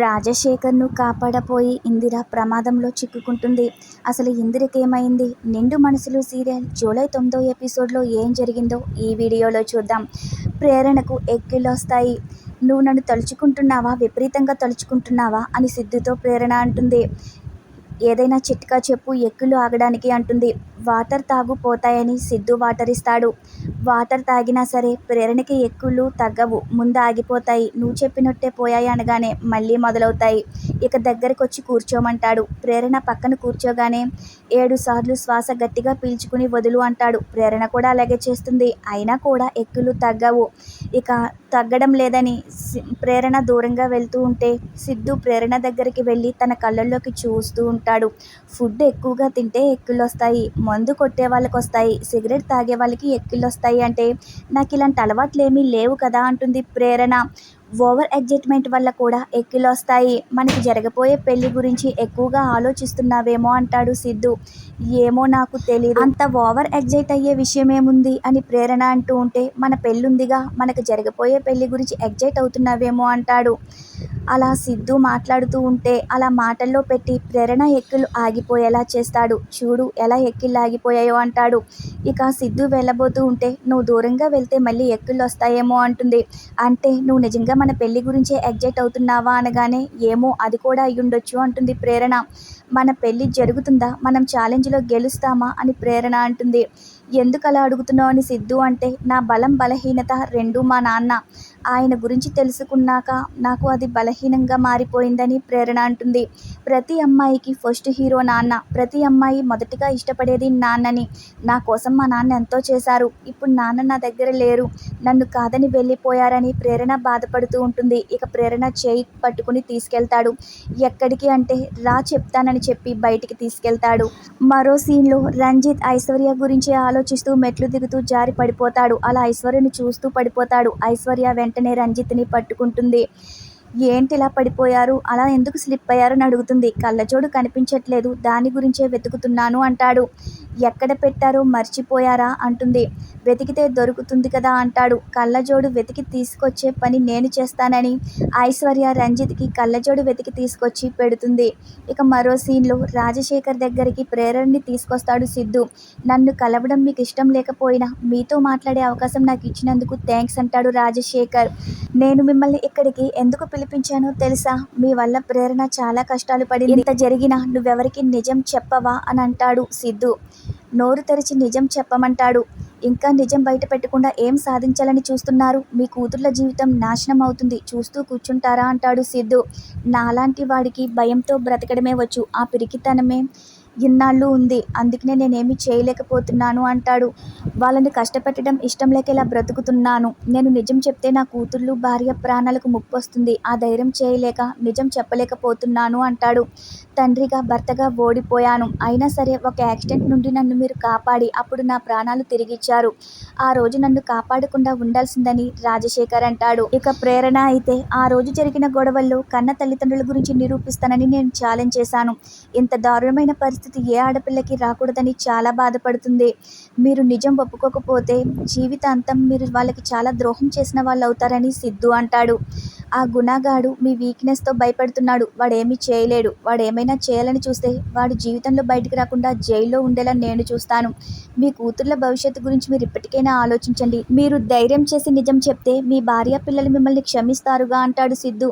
రాజశేఖర్ను కాపాడపోయి ఇందిర ప్రమాదంలో చిక్కుకుంటుంది. అసలు ఇందిరకేమైంది? నిండు మనసులు సీరియల్ జూలై 9వ ఎపిసోడ్లో ఏం జరిగిందో ఈ వీడియోలో చూద్దాం. ప్రేరణకు ఎక్కిళ్ళొస్తాయి. నువ్వు నన్ను తలుచుకుంటున్నావా, విపరీతంగా తలుచుకుంటున్నావా అని సిద్ధుతో ప్రేరణ అంటుంది. ఏదైనా చిట్కా చెప్పు ఎక్కిళ్ళు ఆగడానికి అంటుంది. వాటర్ తాగు పోతాయని సిద్ధు వాటర్ ఇస్తాడు. వాటర్ తాగినా సరే ప్రేరణకి ఎక్కిళ్ళు తగ్గవు, ముందు ఆగిపోతాయి. నువ్వు చెప్పినట్టే పోయాయి అనగానే మళ్ళీ మొదలవుతాయి. ఇక దగ్గరకొచ్చి కూర్చోమంటాడు. ప్రేరణ పక్కన కూర్చోగానే 7 సార్లు శ్వాస గట్టిగా పీల్చుకుని వదులు అంటాడు. ప్రేరణ కూడా అలాగే చేస్తుంది. అయినా కూడా ఎక్కిళ్ళు తగ్గవు. ఇక తగ్గడం లేదని ప్రేరణ దూరంగా వెళ్తూ ఉంటే సిద్ధు ప్రేరణ దగ్గరికి వెళ్ళి తన కళ్ళల్లోకి చూస్తూ ఉంటాడు. ఫుడ్ ఎక్కువగా తింటే ఎక్కిళ్ళొస్తాయి, మందు కొట్టే వాళ్ళకి వస్తాయి, సిగరెట్ తాగే వాళ్ళకి ఎక్కిళ్ళొస్తాయి అంటే నాకు ఇలాంటి అలవాట్లేమీ లేవు కదా అంటుంది ప్రేరణ. ఓవర్ ఎగ్జైట్మెంట్ వల్ల కూడా ఎక్కిళ్ళొస్తాయి. మనకి జరగబోయే పెళ్లి గురించి ఎక్కువగా ఆలోచిస్తున్నావేమో అంటాడు సిద్ధు. ఏమో నాకు తెలీదు, అంత ఓవర్ ఎగ్జైట్ అయ్యే విషయమేముంది అని ప్రేరణ అంటూ ఉంటే మన పెళ్ళుందిగా, మనకు జరగబోయే పెళ్లి గురించి ఎగ్జైట్ అవుతున్నావేమో అంటాడు. అలా సిద్ధు మాట్లాడుతూ ఉంటే అలా మాటల్లో పెట్టి ప్రేరణ ఎక్కిళ్ళు ఆగిపోయేలా చేస్తాడు. చూడు ఎలా ఎక్కిళ్ళు ఆగిపోయాయో అంటాడు. ఇక సిద్ధు వెళ్ళబోతూ ఉంటే నువ్వు దూరంగా వెళ్తే మళ్ళీ ఎక్కిళ్ళు వస్తాయేమో అంటుంది. అంటే నువ్వు నిజంగా మన పెళ్లి గురించే ఎగ్జైట్ అవుతున్నావా అనగానే ఏమో అది కూడా అయ్యుండొచ్చు అంటుంది ప్రేరణ. మన పెళ్లి జరుగుతుందా, మనం ఛాలెంజ్లో గెలుస్తామా అని ప్రేరణ అంటుంది. ఎందుకు అలా అడుగుతున్నావు అని సిద్ధు అంటే నా బలం బలహీనత రెండూ మా నాన్న. ఆయన గురించి తెలుసుకున్నాక నాకు అది బలహీనంగా మారిపోయిందని ప్రేరణ అంటుంది. ప్రతి అమ్మాయికి ఫస్ట్ హీరో నాన్న. ప్రతి అమ్మాయి మొదటిగా ఇష్టపడేది నాన్నని. నా కోసం మా నాన్న ఎంతో చేశారు. ఇప్పుడు నాన్న నా దగ్గర లేరు, నన్ను కాదని వెళ్ళిపోయారని ప్రేరణ బాధపడుతూ ఉంటుంది. ఇక ప్రేరణ చేయి పట్టుకుని తీసుకెళ్తాడు. ఎక్కడికి అంటే రా చెప్తానని చెప్పి బయటికి తీసుకెళ్తాడు. మరో సీన్లో రంజిత్ ఐశ్వర్య గురించి ఆలోచిస్తూ మెట్లు దిగుతూ జారి పడిపోతాడు. అలా ఐశ్వర్యని చూస్తూ పడిపోతాడు. ఐశ్వర్య వెంటనే రంజిత్ని పట్టుకుంటుంది. ఏంటి ఇలా పడిపోయారు, అలా ఎందుకు స్లిప్ అయ్యారని అడుగుతుంది. కళ్ళజోడు కనిపించట్లేదు, దాని గురించే వెతుకుతున్నాను అంటాడు. ఎక్కడ పెట్టారో మర్చిపోయారా అంటుంది. వెతికితే దొరుకుతుంది కదా అంటాడు. కళ్ళజోడు వెతికి తీసుకొచ్చే పని నేను చేస్తానని ఐశ్వర్య రంజిత్కి కళ్ళజోడు వెతికి తీసుకొచ్చి పెడుతుంది. ఇక మరో సీన్లో రాజశేఖర్ దగ్గరికి ప్రేరణని తీసుకొస్తాడు సిద్ధు. నన్ను కలవడం మీకు ఇష్టం లేకపోయినా మీతో మాట్లాడే అవకాశం నాకు ఇచ్చినందుకు థ్యాంక్స్ అంటాడు రాజశేఖర్. నేను మిమ్మల్ని ఇక్కడికి ఎందుకు పిలిపించానో తెలుసా? మీ వల్ల ప్రేరణ చాలా కష్టాలు పడింది. ఇంత జరిగినా నువ్వెవరికి నిజం చెప్పవా అని అంటాడు సిద్ధు. నోరు తెరిచి నిజం చెప్పమంటాడు. ఇంకా నిజం బయట పెట్టకుండా ఏం సాధించాలని చూస్తున్నారు? మీ కూతుర్ల జీవితం నాశనం అవుతుంది, చూస్తూ కూర్చుంటారా అంటాడు సిద్ధు. నాలాంటి వాడికి భయంతో బ్రతకడమే వచ్చు, ఆ పిరికితనమే ఇన్నాళ్ళు ఉంది, అందుకనే నేనేమీ చేయలేకపోతున్నాను అంటాడు. వాళ్ళని కష్టపెట్టడం ఇష్టం లేక ఇలా బ్రతుకుతున్నాను. నేను నిజం చెప్తే నా కూతుర్లు భార్య ప్రాణాలకు ముప్పు వస్తుంది, ఆ ధైర్యం చేయలేక నిజం చెప్పలేకపోతున్నాను అంటాడు. తండ్రిగా భర్తగా ఓడిపోయాను, అయినా సరే ఒక యాక్సిడెంట్ నుండి నన్ను మీరు కాపాడి అప్పుడు నా ప్రాణాలు తిరిగిచ్చారు. ఆ రోజు నన్ను కాపాడకుండా ఉండాల్సిందని రాజశేఖర్ అంటాడు. ఇక ప్రేరణ అయితే ఆ రోజు జరిగిన గొడవల్లో కన్న తల్లిదండ్రుల గురించి నిరూపిస్తానని నేను ఛాలెంజ్ చేశాను. ఇంత దారుణమైన పరిస్థితి ఏ ఆడపిల్లకి రాకూడదని చాలా బాధపడుతుంది. మీరు నిజం ఒప్పుకోకపోతే జీవితాంతం మీరు వాళ్ళకి చాలా ద్రోహం చేసిన వాళ్ళు అవుతారని సిద్ధు అంటాడు. ఆ గుణగాడు మీ వీక్నెస్తో భయపడుతున్నాడు, వాడేమీ చేయలేడు. వాడేమైనా చేయాలని చూస్తే వాడు జీవితంలో బయటికి రాకుండా జైల్లో ఉండేలా నేను చూస్తాను. మీ కూతుర్ల భవిష్యత్తు గురించి మీరు ఇప్పటికైనా ఆలోచించండి. మీరు ధైర్యం చేసి నిజం చెప్తే మీ భార్య పిల్లలు మిమ్మల్ని క్షమిస్తారుగా అంటాడు సిద్ధు.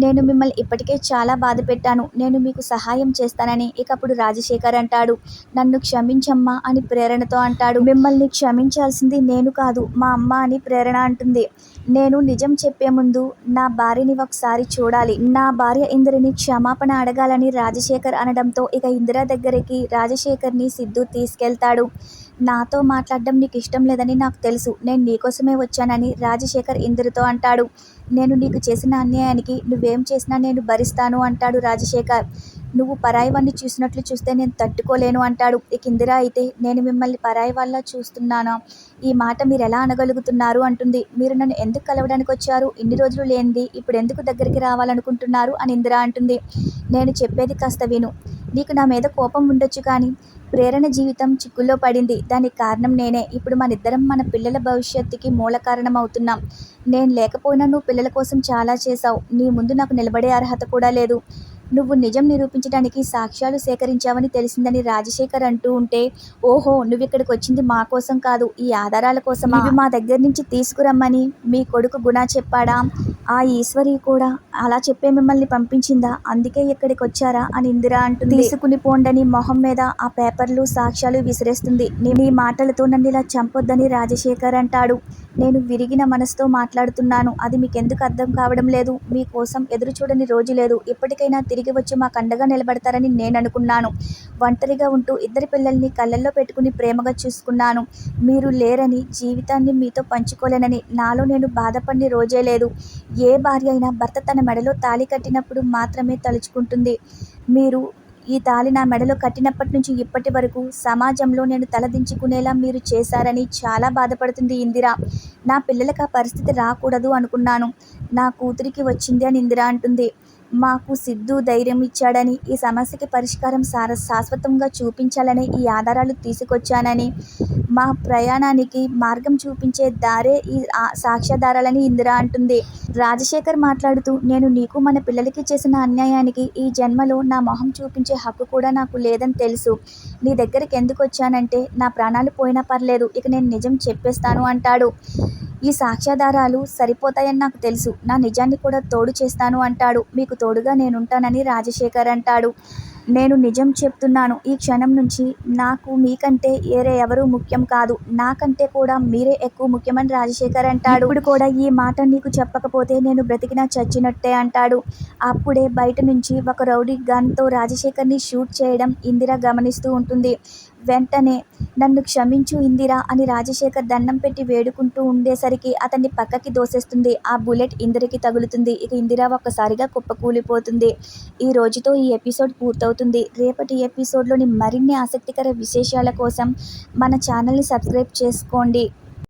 నేను మిమ్మల్ని ఇప్పటికే చాలా బాధ పెట్టాను, నేను మీకు సహాయం చేస్తానని. ఇక అప్పుడు రాజశేఖర్ అంటాడు, నన్ను క్షమించమ్మా అని ప్రేరణతో అంటాడు. మిమ్మల్ని క్షమించాల్సింది నేను కాదు మా అమ్మ అని ప్రేరణ అంటుంది. నేను నిజం చెప్పే ముందు నా భార్యని ఒకసారి చూడాలి, నా భార్య ఇందిరని క్షమాపణ అడగాలని రాజశేఖర్ అనడంతో ఇక ఇందిర దగ్గరికి రాజశేఖర్ని సిద్ధు తీసుకెళ్తాడు. నాతో మాట్లాడడం నీకు ఇష్టం లేదని నాకు తెలుసు, నేను నీకోసమే వచ్చానని రాజశేఖర్ ఇందిరతో అంటాడు. నేను నీకు చేసిన అన్యాయానికి నువ్వేం చేసినా నేను భరిస్తాను అంటాడు రాజశేఖర్. నువ్వు పరాయి వాడిని చూసినట్లు చూస్తే నేను తట్టుకోలేను అంటాడు. ఇక ఇందిర అయితే నేను మిమ్మల్ని పరాయి వాళ్ళ చూస్తున్నానా, ఈ మాట మీరు ఎలా అనగలుగుతున్నారు అంటుంది. మీరు నన్ను ఎందుకు కలవడానికి వచ్చారు, ఇన్ని రోజులు లేనిది ఇప్పుడు ఎందుకు దగ్గరికి రావాలనుకుంటున్నారు అని ఇందిర అంటుంది. నేను చెప్పేది కాస్త విను. నీకు నా మీద కోపం ఉండొచ్చు, కానీ ప్రేరణ జీవితం చిక్కుల్లో పడింది. దానికి కారణం నేనే. ఇప్పుడు మనిద్దరం మన పిల్లల భవిష్యత్తుకి మూల కారణం అవుతున్నాం. నేను లేకపోయినా నువ్వు పిల్లల కోసం చాలా చేశావు. నీ ముందు నాకు నిలబడే అర్హత కూడా లేదు. నువ్వు నిజం నిరూపించడానికి సాక్ష్యాలు సేకరించావని తెలిసిందని రాజశేఖర్ అంటూ ఉంటే, ఓహో, నువ్విక్కడికి వచ్చింది మా కోసం కాదు, ఈ ఆధారాల కోసమా? ఇవి మా దగ్గర నుంచి తీసుకురమ్మని మీ కొడుకు గుణ చెప్పాడా? ఆ ఈశ్వరి కూడా అలా చెప్పే మిమ్మల్ని పంపించిందా? అందుకే ఇక్కడికి వచ్చారా అని ఇందిర అంటుంది. తీసుకుని పోండని మొహం మీద ఆ పేపర్లు సాక్ష్యాలు విసిరేస్తుంది. నీ మాటలతో నన్ను ఇలా చంపొద్దని రాజశేఖర్ అంటాడు. నేను విరిగిన మనసుతో మాట్లాడుతున్నాను. అది మీకెందుకు అర్థం కావడం లేదు? మీకోసం ఎదురు చూడని రోజు లేదు. ఇప్పటికైనా తిరిగి వచ్చి మాకు అండగా నిలబడతారని నేను అనుకున్నాను. ఒంటరిగా ఉంటూ ఇద్దరి పిల్లల్ని కళ్ళల్లో పెట్టుకుని ప్రేమగా చూసుకున్నాను. మీరు లేరని, జీవితాన్ని మీతో పంచుకోలేనని నాలో నేను బాధపడిన రోజే లేదు. ఏ భార్య అయినా భర్త తన మెడలో తాళి కట్టినప్పుడు మాత్రమే తలుచుకుంటుంది. మీరు ఈ తాళి నా మెడలో కట్టినప్పటి నుంచి ఇప్పటి వరకు సమాజంలో నేను తలదించుకునేలా మీరు చేశారని చాలా బాధపడుతుంది ఇందిర. నా పిల్లలకు ఆ పరిస్థితి రాకూడదు అనుకున్నాను. నా కూతురికి వచ్చింది అని ఇందిర అంటుంది. మాకు సిద్ధు ధైర్యం ఇచ్చాడని, ఈ సమస్యకి పరిష్కారం శాశ్వతంగా చూపించాలని ఈ ఆధారాలు తీసుకొచ్చానని, మా ప్రయాణానికి మార్గం చూపించే దారే ఈ సాక్ష్యాధారాలని ఇందిర అంటుంది. రాజశేఖర్ మాట్లాడుతూ, నేను నీకు మన పిల్లలకి చేసిన అన్యాయానికి ఈ జన్మలో నా మొహం చూపించే హక్కు కూడా నాకు లేదని తెలుసు. నీ దగ్గరికి ఎందుకు వచ్చానంటే, నా ప్రాణాలు పోయినా పర్లేదు, ఇక నేను నిజం చెప్పేస్తాను అంటాడు. ఈ సాక్ష్యాధారాలు సరిపోతాయని నాకు తెలుసు. నా నిజాన్ని కూడా తోడు చేస్తాను అంటాడు. మీకు తోడుగా నేనుంటానని రాజశేఖర్ అంటాడు. నేను నిజం చెప్తున్నాను. ఈ క్షణం నుంచి నాకు మీకంటే వేరే ఎవరూ ముఖ్యం కాదు. నాకంటే కూడా మీరే ఎక్కువ ముఖ్యమని రాజశేఖర్ అంటాడు. ఇప్పుడు కూడా ఈ మాట నీకు చెప్పకపోతే నేను బ్రతికినా చచ్చినట్టే అంటాడు. అప్పుడే బయట నుంచి ఒక రౌడీ గన్తో రాజశేఖర్ని షూట్ చేయడం ఇందిర గమనిస్తూ ఉంటుంది. వెంటనే, నన్ను క్షమించు ఇందిరా అని రాజశేఖర్ దండం పెట్టి వేడుకుంటూ ఉండేసరికి అతన్ని పక్కకి దోసేస్తుంది. ఆ బుల్లెట్ ఇందిరకి తగులుతుంది. ఇక ఇందిర ఒక్కసారిగా కుప్పకూలిపోతుంది. ఈ రోజుతో ఈ ఎపిసోడ్ పూర్తవుతుంది. రేపటి ఎపిసోడ్లోని మరిన్ని ఆసక్తికర విశేషాల కోసం మన ఛానల్ని సబ్స్క్రైబ్ చేసుకోండి.